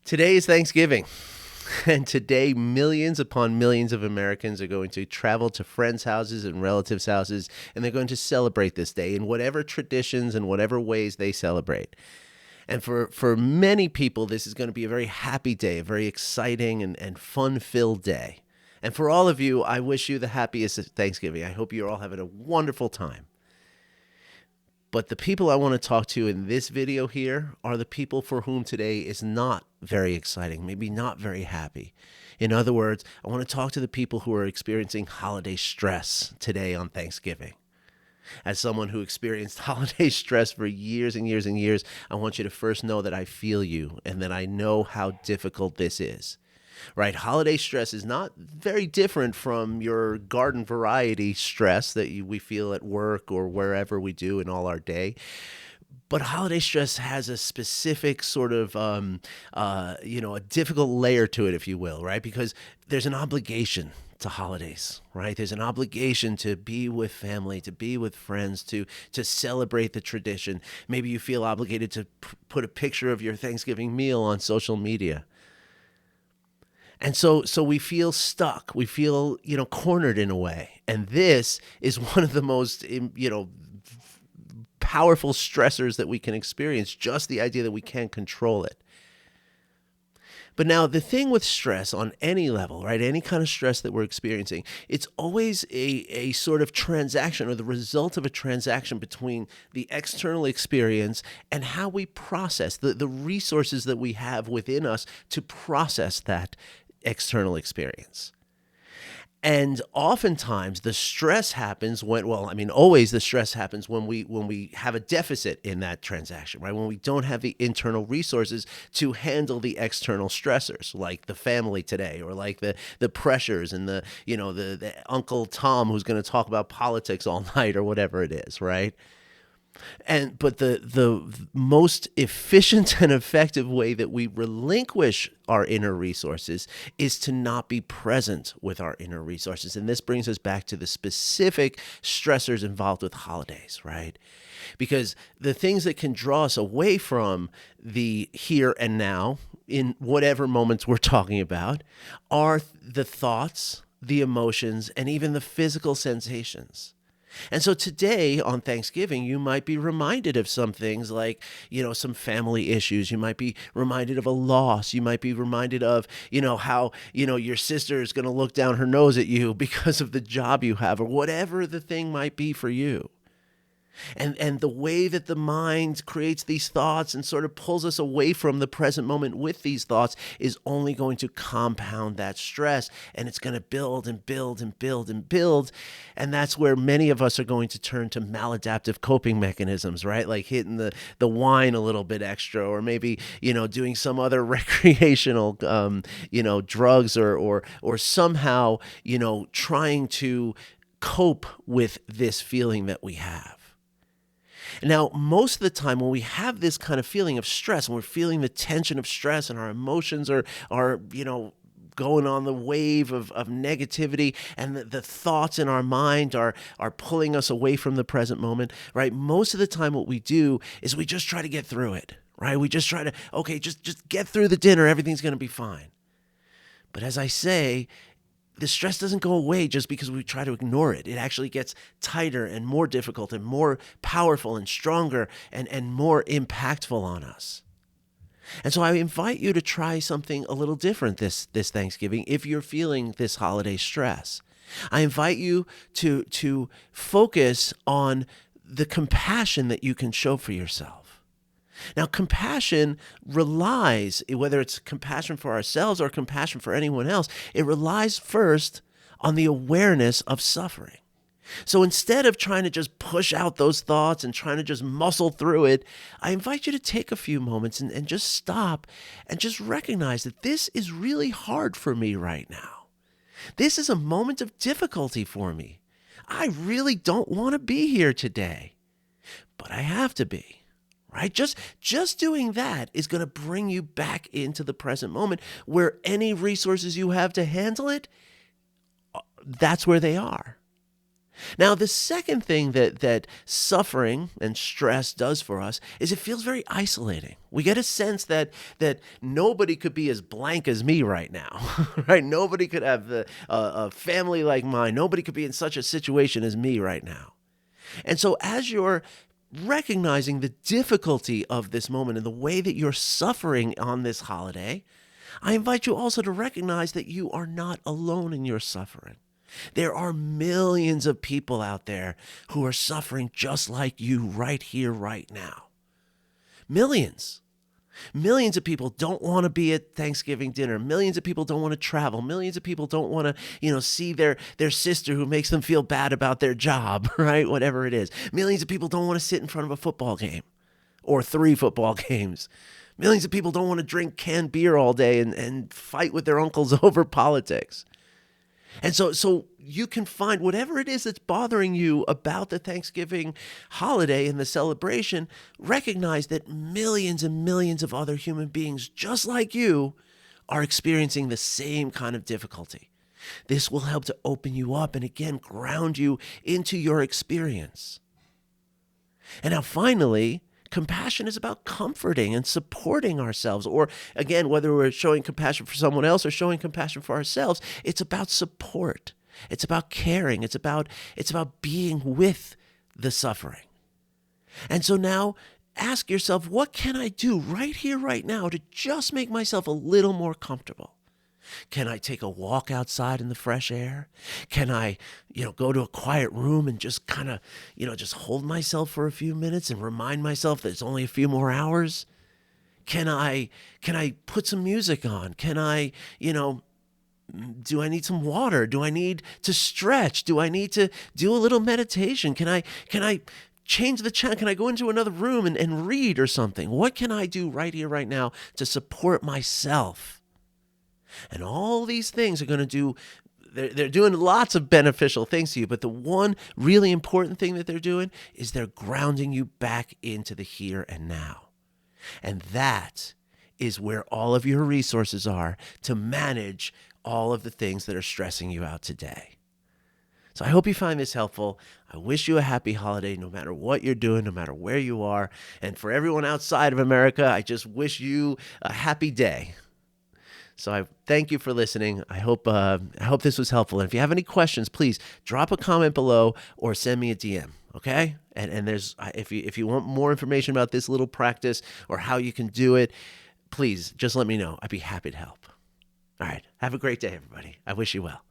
Today is Thanksgiving, and today millions upon millions of Americans are going to travel to friends' houses and relatives' houses, and they're going to celebrate this day in whatever traditions and whatever ways they celebrate. And for many people, this is going to be a very happy day, a very exciting and fun-filled day. And for all of you, I wish you the happiest Thanksgiving. I hope you're all having a wonderful time. But the people I want to talk to in this video here are the people for whom today is not very exciting, maybe not very happy. In other words, I want to talk to the people who are experiencing holiday stress today on Thanksgiving. As someone who experienced holiday stress for years and years and years, I want you to first know that I feel you and that I know how difficult this is. Right? Holiday stress is not very different from your garden variety stress that we feel at work or wherever we do in all our day. But holiday stress has a specific sort of, a difficult layer to it, if you will, right? Because there's an obligation to holidays, right? There's an obligation to be with family, to be with friends, to celebrate the tradition. Maybe you feel obligated to put a picture of your Thanksgiving meal on social media. And so we feel stuck. We feel, cornered in a way. And this is one of the most, powerful stressors that we can experience, just the idea that we can't control it. But now the thing with stress on any level, right, any kind of stress that we're experiencing, it's always a sort of transaction or the result of a transaction between the external experience and how we process the resources that we have within us to process that external experience. And oftentimes the stress happens always the stress happens when we have a deficit in that transaction, right? When we don't have the internal resources to handle the external stressors, like the family today, or like the pressures and the Uncle Tom who's going to talk about politics all night or whatever it is, right? But the most efficient and effective way that we relinquish our inner resources is to not be present with our inner resources. And this brings us back to the specific stressors involved with holidays, right? Because the things that can draw us away from the here and now in whatever moments we're talking about are the thoughts, the emotions, and even the physical sensations. And so today on Thanksgiving, you might be reminded of some things like, some family issues. You might be reminded of a loss. You might be reminded of, how, your sister is going to look down her nose at you because of the job you have or whatever the thing might be for you. And the way that the mind creates these thoughts and sort of pulls us away from the present moment with these thoughts is only going to compound that stress. And it's going to build and build and build and build. And that's where many of us are going to turn to maladaptive coping mechanisms, right? Like hitting the wine a little bit extra, or maybe, doing some other recreational, drugs or somehow, trying to cope with this feeling that we have. Now, most of the time when we have this kind of feeling of stress and we're feeling the tension of stress and our emotions are going on the wave of negativity and the thoughts in our mind are pulling us away from the present moment, right? Most of the time what we do is we just try to get through it, right? We just try to, just get through the dinner. Everything's going to be fine. But as I say, the stress doesn't go away just because we try to ignore it. It actually gets tighter and more difficult and more powerful and stronger and more impactful on us. And so I invite you to try something a little different this Thanksgiving if you're feeling this holiday stress. I invite you to focus on the compassion that you can show for yourself. Now, compassion relies, whether it's compassion for ourselves or compassion for anyone else, it relies first on the awareness of suffering. So instead of trying to just push out those thoughts and trying to just muscle through it, I invite you to take a few moments and just stop and just recognize that this is really hard for me right now. This is a moment of difficulty for me. I really don't want to be here today, but I have to be. Right? Just doing that is going to bring you back into the present moment where any resources you have to handle it, that's where they are. Now, the second thing that suffering and stress does for us is it feels very isolating. We get a sense that nobody could be as blank as me right now, right? Nobody could have a family like mine. Nobody could be in such a situation as me right now. And so, as you're recognizing the difficulty of this moment and the way that you're suffering on this holiday, I invite you also to recognize that you are not alone in your suffering. There are millions of people out there who are suffering just like you right here, right now. Millions. Millions of people don't want to be at Thanksgiving dinner. Millions of people don't want to travel. Millions of people don't want to, see their sister who makes them feel bad about their job, right? Whatever it is. Millions of people don't want to sit in front of a football game or 3 football games. Millions of people don't want to drink canned beer all day and fight with their uncles over politics. And so you can find whatever it is that's bothering you about the Thanksgiving holiday and the celebration, recognize that millions and millions of other human beings just like you are experiencing the same kind of difficulty. This will help to open you up and again ground you into your experience. And now finally, compassion is about comforting and supporting ourselves. Or again, whether we're showing compassion for someone else or showing compassion for ourselves, it's about support. It's about caring. It's about being with the suffering. And so now ask yourself, what can I do right here, right now to just make myself a little more comfortable? Can I take a walk outside in the fresh air? Can I, go to a quiet room and just kind of, just hold myself for a few minutes and remind myself that it's only a few more hours? Can I put some music on? Can I, do I need some water? Do I need to stretch? Do I need to do a little meditation? Can I change the channel? Can I go into another room and read or something? What can I do right here, right now to support myself? And all these things are going to do, they're doing lots of beneficial things to you, but the one really important thing that they're doing is they're grounding you back into the here and now. And that is where all of your resources are to manage all of the things that are stressing you out today. So I hope you find this helpful. I wish you a happy holiday no matter what you're doing, no matter where you are. And for everyone outside of America, I just wish you a happy day. So I thank you for listening. I hope this was helpful. And if you have any questions, please drop a comment below or send me a DM. Okay? And there's if you want more information about this little practice or how you can do it, please just let me know. I'd be happy to help. All right. Have a great day, everybody. I wish you well.